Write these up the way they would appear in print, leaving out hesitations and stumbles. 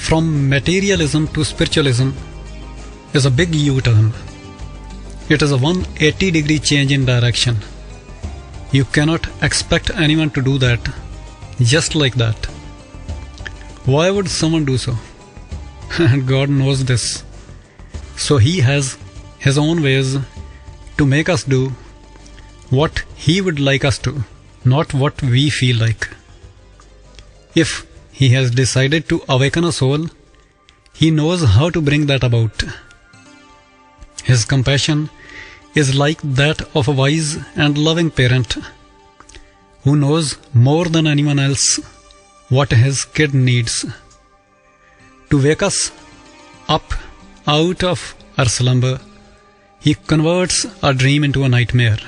from materialism to spiritualism is a big U-turn. It is a 180-degree change in direction. You cannot expect anyone to do that just like that. Why would someone do so? And God knows this. So He has His own ways to make us do what He would like us to, not what we feel like. If He has decided to awaken a soul, He knows how to bring that about. His compassion is like that of a wise and loving parent who knows more than anyone else what his kid needs. To wake us up out of our slumber, He converts our dream into a nightmare.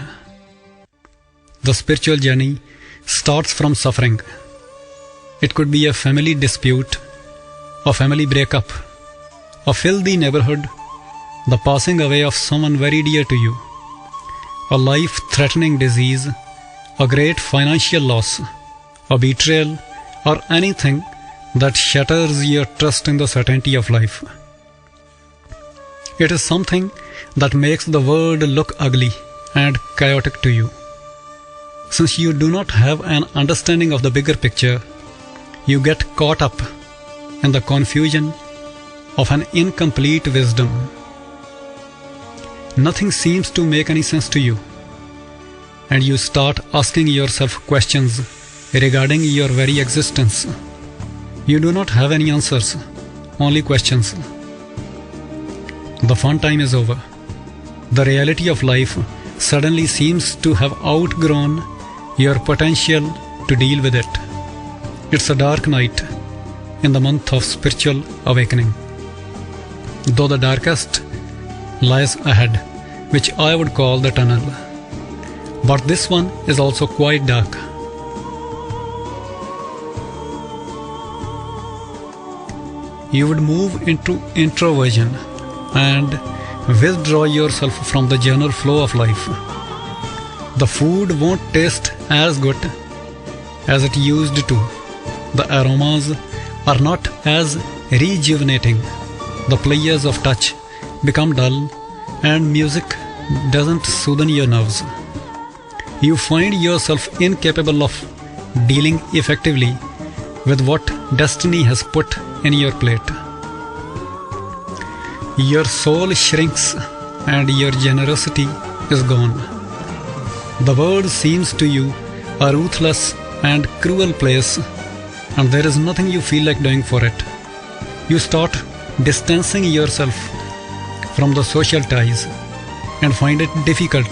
The spiritual journey starts from suffering. It could be a family dispute, a family breakup, a filthy neighborhood, the passing away of someone very dear to you, a life-threatening disease, a great financial loss, a betrayal, or anything that shatters your trust in the certainty of life. It is something that makes the world look ugly and chaotic to you. Since you do not have an understanding of the bigger picture, you get caught up in the confusion of an incomplete wisdom. Nothing seems to make any sense to you, and you start asking yourself questions regarding your very existence. You do not have any answers, only questions. The fun time is over. The reality of life suddenly seems to have outgrown your potential to deal with it. It's a dark night in the month of spiritual awakening. Though the darkest lies ahead, which I would call the tunnel. But this one is also quite dark. You would move into introversion and withdraw yourself from the general flow of life. The food won't taste as good as it used to. The aromas are not as rejuvenating. The pleasures of touch become dull, and music doesn't soothe your nerves. You find yourself incapable of dealing effectively with what destiny has put in your plate. Your soul shrinks and your generosity is gone. The world seems to you a ruthless and cruel place, and there is nothing you feel like doing for it. You start distancing yourself from the social ties and find it difficult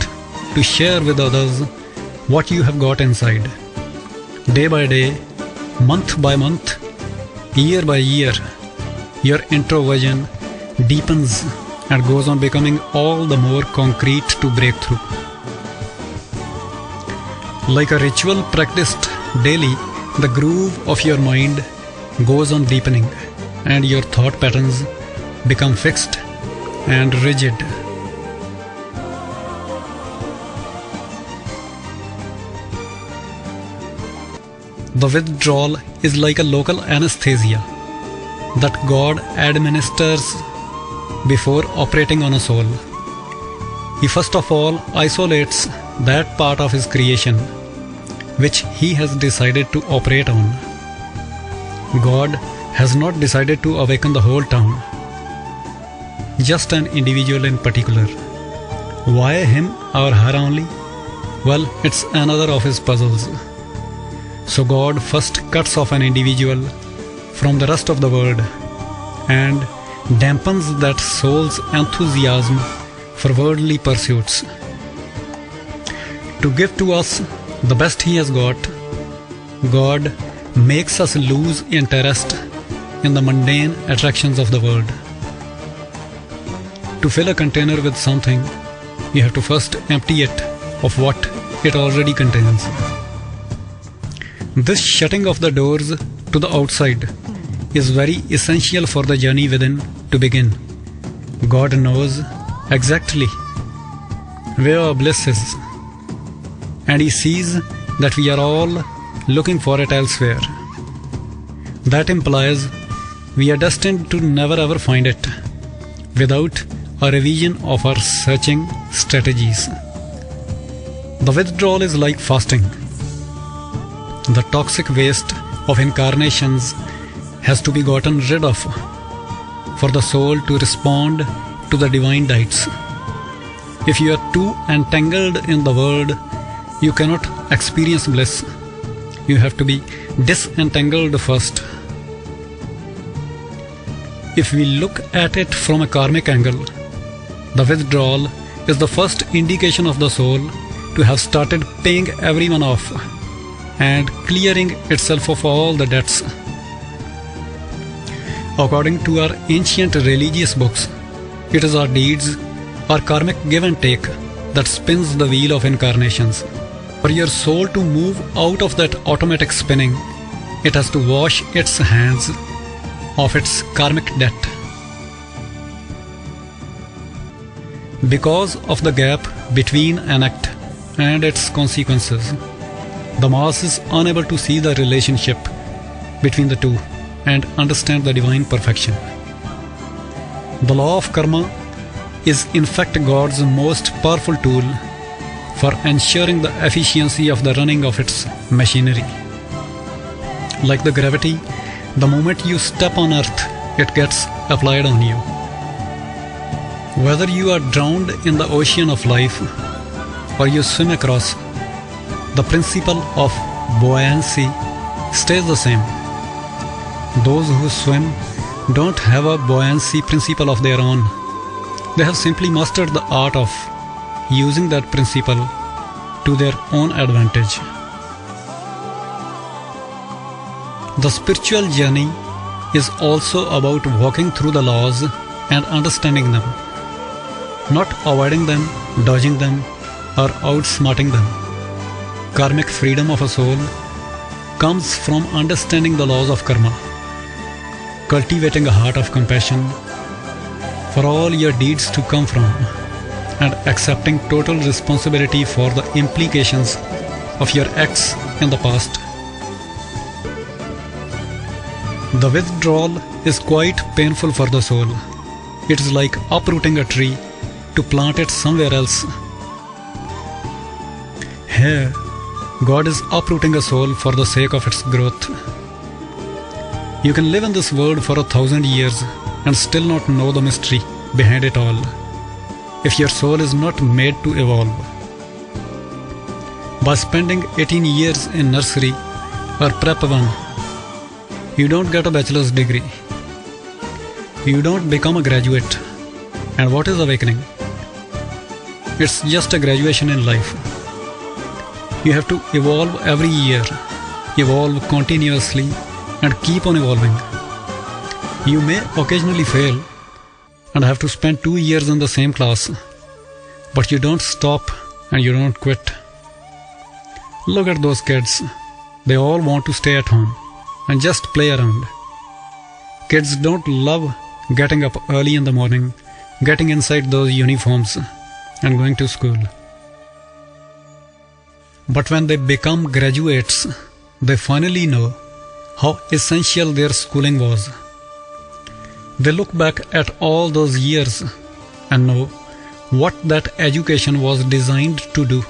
to share with others what you have got inside. Day by day, month by month, year by year, your introversion deepens and goes on becoming all the more concrete to break through. Like a ritual practiced daily, the groove of your mind goes on deepening, and your thought patterns become fixed and rigid. The withdrawal is like a local anesthesia that God administers before operating on a soul. He first of all isolates that part of His creation which He has decided to operate on. God has not decided to awaken the whole town, just an individual in particular. Why him or her only? Well, it's another of His puzzles. So God first cuts off an individual from the rest of the world and dampens that soul's enthusiasm for worldly pursuits. To give to us the best He has got, God makes us lose interest in the mundane attractions of the world. To fill a container with something, you have to first empty it of what it already contains. This shutting of the doors to the outside is very essential for the journey within to begin. God knows exactly where our bliss is, and He sees that we are all looking for it elsewhere. That implies we are destined to never ever find it without a revision of our searching strategies. The withdrawal is like fasting. The toxic waste of incarnations has to be gotten rid of for the soul to respond to the divine diets. If you are too entangled in the world, you cannot experience bliss. You have to be disentangled first. If we look at it from a karmic angle, the withdrawal is the first indication of the soul to have started paying everyone off and clearing itself of all the debts. According to our ancient religious books, it is our deeds, our karmic give and take, that spins the wheel of incarnations. For your soul to move out of that automatic spinning, it has to wash its hands of its karmic debt. Because of the gap between an act and its consequences, the mass is unable to see the relationship between the two and understand the divine perfection. The law of karma is in fact God's most powerful tool for ensuring the efficiency of the running of its machinery. Like the gravity, the moment you step on earth, it gets applied on you. Whether you are drowned in the ocean of life or you swim across, the principle of buoyancy stays the same. Those who swim don't have a buoyancy principle of their own. They have simply mastered the art of using that principle to their own advantage. The spiritual journey is also about walking through the laws and understanding them, not avoiding them, dodging them, or outsmarting them. Karmic freedom of a soul comes from understanding the laws of karma, cultivating a heart of compassion for all your deeds to come from, and accepting total responsibility for the implications of your acts in the past. The withdrawal is quite painful for the soul. It is like uprooting a tree to plant it somewhere else. Here, God is uprooting a soul for the sake of its growth. You can live in this world for 1,000 years and still not know the mystery behind it all, if your soul is not made to evolve. By spending 18 years in nursery or prep 1, you don't get a bachelor's degree. You don't become a graduate. And what is awakening? It's just a graduation in life. You have to evolve every year, evolve continuously, and keep on evolving. You may occasionally fail and have to spend 2 years in the same class, but you don't stop and you don't quit. Look at those kids. They all want to stay at home and just play around. Kids don't love getting up early in the morning, getting inside those uniforms, and going to school. But when they become graduates, they finally know how essential their schooling was. They look back at all those years and know what that education was designed to do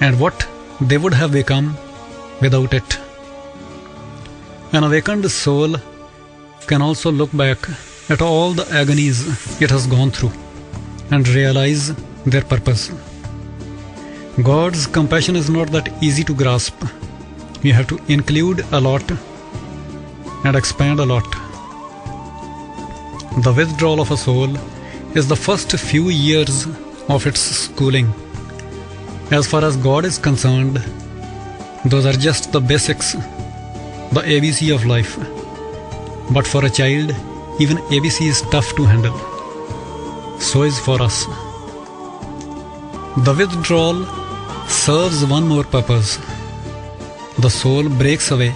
and what they would have become without it. An awakened soul can also look back at all the agonies it has gone through and realize their purpose. God's compassion is not that easy to grasp. You have to include a lot and expand a lot. The withdrawal of a soul is the first few years of its schooling. As far as God is concerned, those are just the basics, the ABC of life. But for a child, even ABC is tough to handle. So is for us. The withdrawal serves one more purpose. The soul breaks away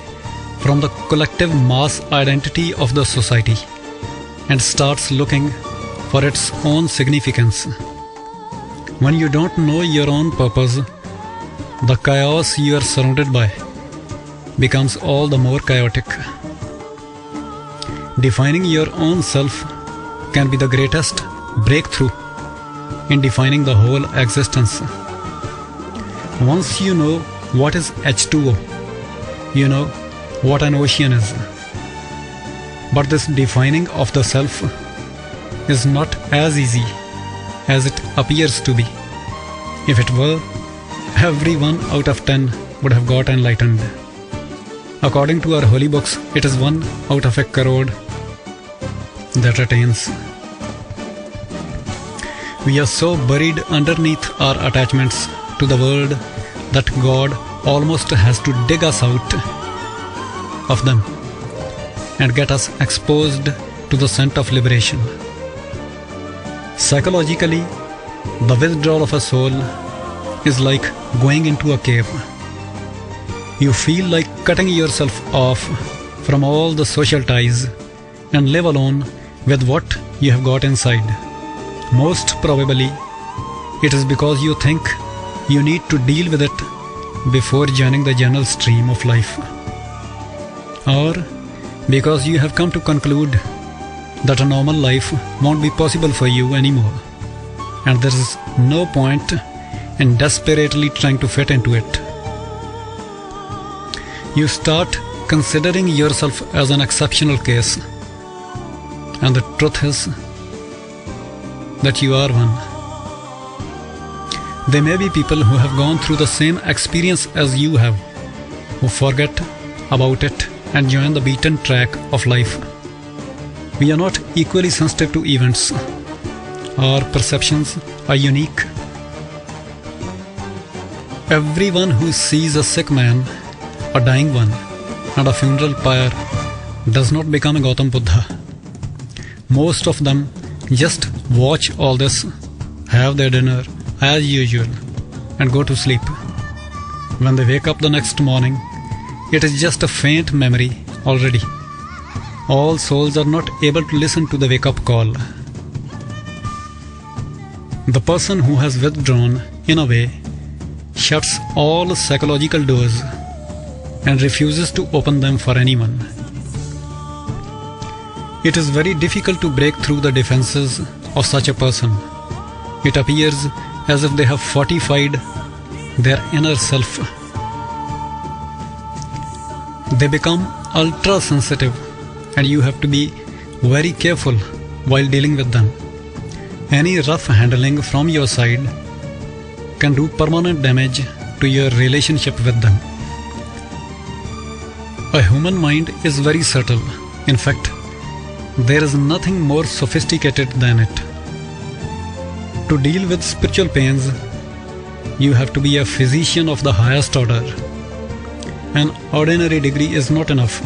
from the collective mass identity of the society and starts looking for its own significance. When you don't know your own purpose, the chaos you are surrounded by becomes all the more chaotic. Defining your own self can be the greatest breakthrough in defining the whole existence. Once you know what is H2O, you know what an ocean is. But this defining of the self is not as easy as it appears to be. If it were, every 1 out of 10 would have got enlightened. According to our holy books, it is 1 out of a crore that attains. We are so buried underneath our attachments to the world that God almost has to dig us out of them and get us exposed to the scent of liberation. Psychologically, the withdrawal of a soul is like going into a cave. You feel like cutting yourself off from all the social ties and live alone with what you have got inside. Most probably, it is because you think you need to deal with it before joining the general stream of life. Or because you have come to conclude that a normal life won't be possible for you anymore, and there is no point in desperately trying to fit into it. You start considering yourself as an exceptional case, and the truth is that you are one. There may be people who have gone through the same experience as you have, who forget about it and join the beaten track of life. We are not equally sensitive to events. Our perceptions are unique. Everyone who sees a sick man, a dying one, and a funeral pyre does not become a Gautam Buddha. Most of them just watch all this, have their dinner as usual, and go to sleep. When they wake up the next morning, it is just a faint memory already. All souls are not able to listen to the wake-up call. The person who has withdrawn, in a way, shuts all psychological doors and refuses to open them for anyone. It is very difficult to break through the defenses of such a person. It appears as if they have fortified their inner self. They become ultra-sensitive, and you have to be very careful while dealing with them. Any rough handling from your side can do permanent damage to your relationship with them. A human mind is very subtle. In fact, there is nothing more sophisticated than it. To deal with spiritual pains, you have to be a physician of the highest order. An ordinary degree is not enough.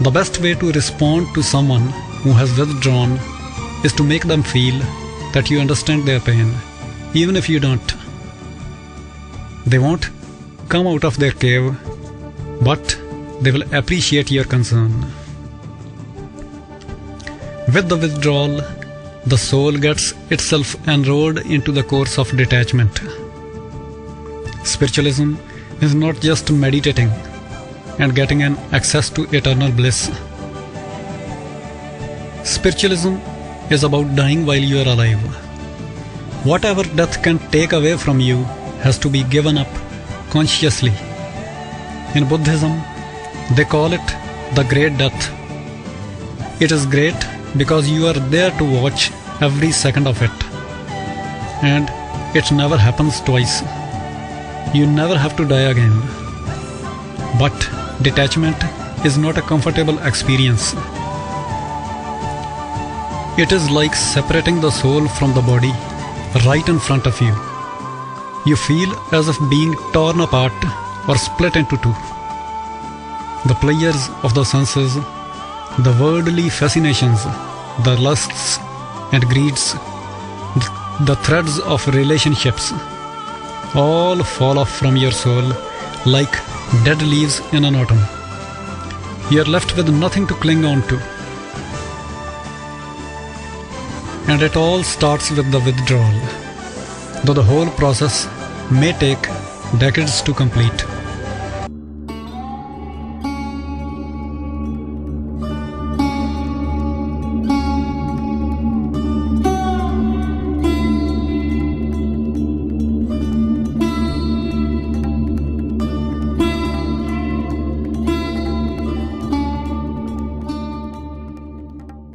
The best way to respond to someone who has withdrawn is to make them feel that you understand their pain, even if you don't. They won't come out of their cave, but they will appreciate your concern. With the withdrawal, the soul gets itself enrolled into the course of detachment. Spiritualism is not just meditating and getting an access to eternal bliss. Spiritualism is about dying while you are alive. Whatever death can take away from you has to be given up consciously. In Buddhism, they call it the Great Death. It is great because you are there to watch every second of it. And it never happens twice. You never have to die again. But detachment is not a comfortable experience. It is like separating the soul from the body right in front of you. You feel as if being torn apart or split into two. The pleasures of the senses, the worldly fascinations, the lusts and greeds, the threads of relationships, all fall off from your soul like dead leaves in an autumn. You are left with nothing to cling on to. And it all starts with the withdrawal, though the whole process may take decades to complete.